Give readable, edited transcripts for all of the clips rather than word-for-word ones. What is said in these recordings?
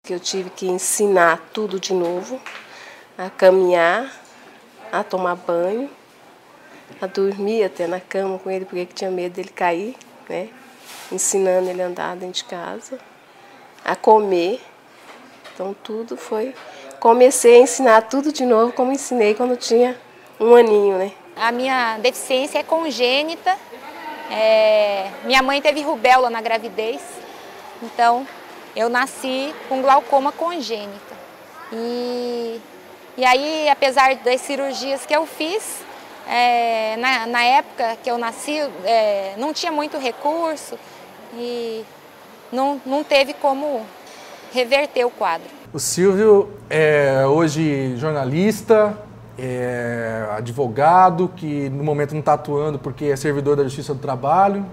que eu tive que ensinar tudo de novo, a caminhar, a tomar banho, a dormir até na cama com ele, porque tinha medo dele cair, né? Ensinando ele a andar dentro de casa, a comer. Então tudo foi... Comecei a ensinar tudo de novo, como ensinei quando eu tinha 1 aninho, né? A minha deficiência é congênita. Minha mãe teve rubéola na gravidez, então eu nasci com glaucoma congênita. E aí, apesar das cirurgias que eu fiz, na época que eu nasci, não tinha muito recurso e não teve como reverter o quadro. O Silvio é hoje jornalista, advogado, que no momento não está atuando porque é servidor da Justiça do Trabalho.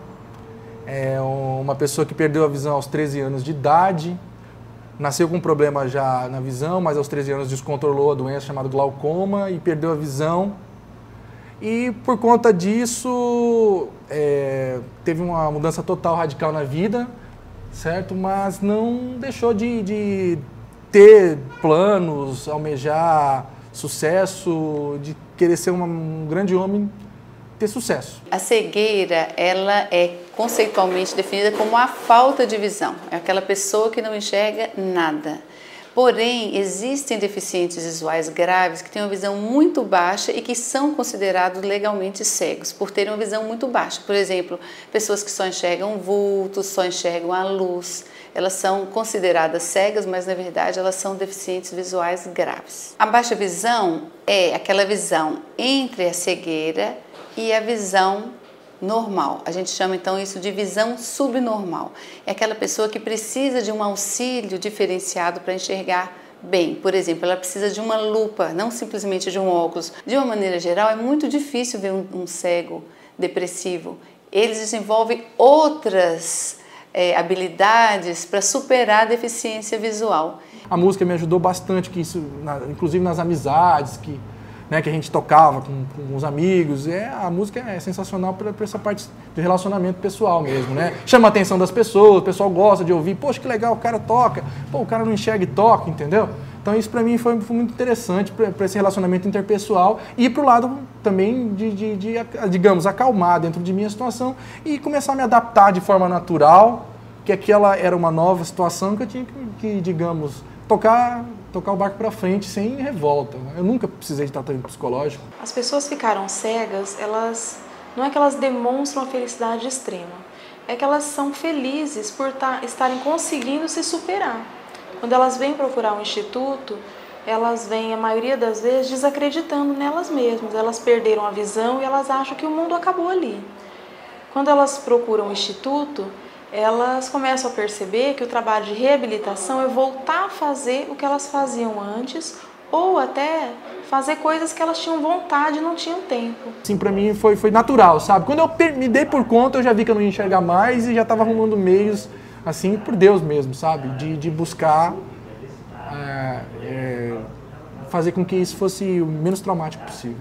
É uma pessoa que perdeu a visão aos 13 anos de idade, nasceu com um problema já na visão, mas aos 13 anos descontrolou a doença chamada glaucoma e perdeu a visão. E por conta disso, teve uma mudança total, radical na vida, certo? Mas não deixou de ter planos, almejar sucesso, de querer ser um grande homem, ter sucesso. A cegueira, ela é conceitualmente definida como a falta de visão. É aquela pessoa que não enxerga nada. Porém, existem deficientes visuais graves que têm uma visão muito baixa e que são considerados legalmente cegos, por terem uma visão muito baixa. Por exemplo, pessoas que só enxergam vultos, só enxergam a luz. Elas são consideradas cegas, mas na verdade elas são deficientes visuais graves. A baixa visão é aquela visão entre a cegueira e a visão normal. A gente chama então isso de visão subnormal. É aquela pessoa que precisa de um auxílio diferenciado para enxergar bem. Por exemplo, ela precisa de uma lupa, não simplesmente de um óculos. De uma maneira geral, é muito difícil ver um cego depressivo. Eles desenvolvem outras habilidades para superar a deficiência visual. A música me ajudou bastante, inclusive nas amizades que a gente tocava com os amigos. A música é sensacional para essa parte de relacionamento pessoal mesmo, né? Chama a atenção das pessoas, o pessoal gosta de ouvir. Poxa, que legal, o cara toca. Pô, o cara não enxerga e toca, entendeu? Então isso para mim foi muito interessante para esse relacionamento interpessoal e para o lado também digamos, acalmar dentro de minha situação e começar a me adaptar de forma natural, que aquela era uma nova situação que eu tinha que digamos, tocar o barco para frente sem revolta. Eu nunca precisei de tratamento psicológico. As pessoas que ficaram cegas, não é que elas demonstram a felicidade extrema, é que elas são felizes por estarem conseguindo se superar. Quando elas vêm procurar um instituto, elas vêm, a maioria das vezes, desacreditando nelas mesmas. Elas perderam a visão e elas acham que o mundo acabou ali. Quando elas procuram um instituto, elas começam a perceber que o trabalho de reabilitação é voltar a fazer o que elas faziam antes ou até fazer coisas que elas tinham vontade e não tinham tempo. Sim, pra mim foi natural, sabe? Quando eu me dei por conta, eu já vi que eu não ia enxergar mais e já estava arrumando meios, assim, por Deus mesmo, sabe? De buscar fazer com que isso fosse o menos traumático possível.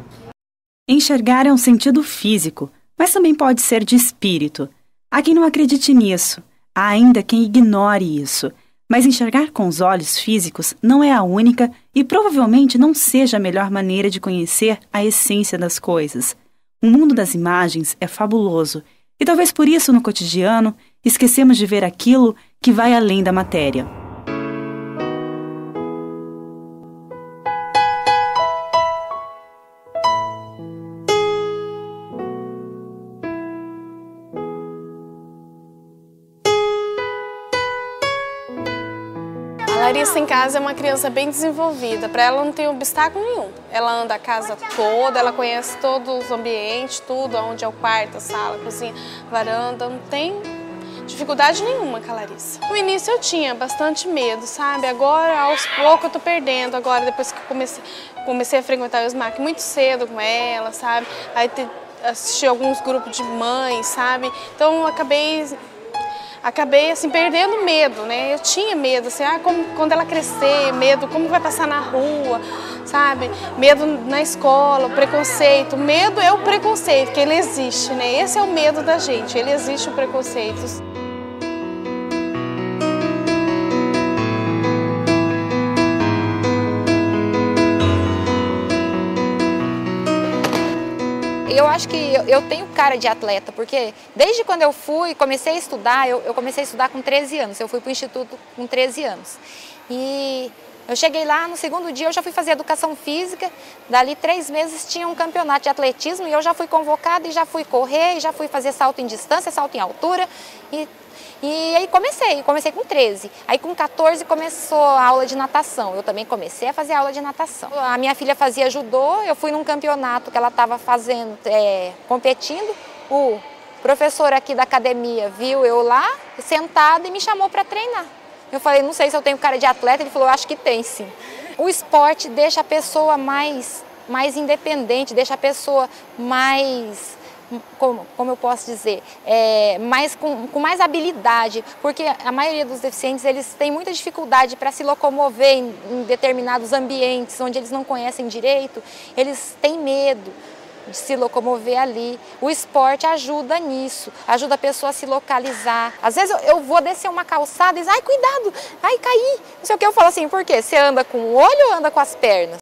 Enxergar é um sentido físico, mas também pode ser de espírito. Há quem não acredite nisso, há ainda quem ignore isso. Mas enxergar com os olhos físicos não é a única e provavelmente não seja a melhor maneira de conhecer a essência das coisas. O mundo das imagens é fabuloso e talvez por isso no cotidiano esquecemos de ver aquilo que vai além da matéria. A Larissa em casa é uma criança bem desenvolvida, para ela não tem obstáculo nenhum. Ela anda a casa toda, ela conhece todos os ambientes, tudo, onde é o quarto, a sala, a cozinha, a varanda, não tem dificuldade nenhuma com a Larissa. No início eu tinha bastante medo, sabe? Agora, aos poucos eu tô perdendo, agora depois que comecei a frequentar o SMAC muito cedo com ela, sabe? Aí assisti alguns grupos de mães, sabe? Então eu acabei assim, perdendo medo, né? Eu tinha medo, assim, quando ela crescer, medo, como vai passar na rua, sabe? Medo na escola, o preconceito. Medo é o preconceito, que ele existe, né? Esse é o medo da gente, ele existe o preconceito. acho que eu tenho cara de atleta, porque desde quando eu comecei a estudar, eu comecei a estudar com 13 anos, eu fui para o instituto com 13 anos. E eu cheguei lá, no segundo dia eu já fui fazer educação física, dali 3 meses tinha um campeonato de atletismo e eu já fui convocada e já fui correr, e já fui fazer salto em distância, salto em altura e aí comecei com 13. Aí com 14 começou a aula de natação, eu também comecei a fazer aula de natação. A minha filha fazia judô, eu fui num campeonato que ela estava fazendo, competindo, o professor aqui da academia viu eu lá, sentada e me chamou para treinar. Eu falei, não sei se eu tenho cara de atleta, ele falou, eu acho que tem sim. O esporte deixa a pessoa mais independente, deixa a pessoa mais, como eu posso dizer, com mais habilidade, porque a maioria dos deficientes, eles têm muita dificuldade para se locomover em determinados ambientes, onde eles não conhecem direito, eles têm medo de se locomover ali. O esporte ajuda nisso, ajuda a pessoa a se localizar. Às vezes eu vou descer uma calçada e diz, ai, cuidado, ai, caí. Não sei o que, eu falo assim, por quê? Você anda com o olho ou anda com as pernas?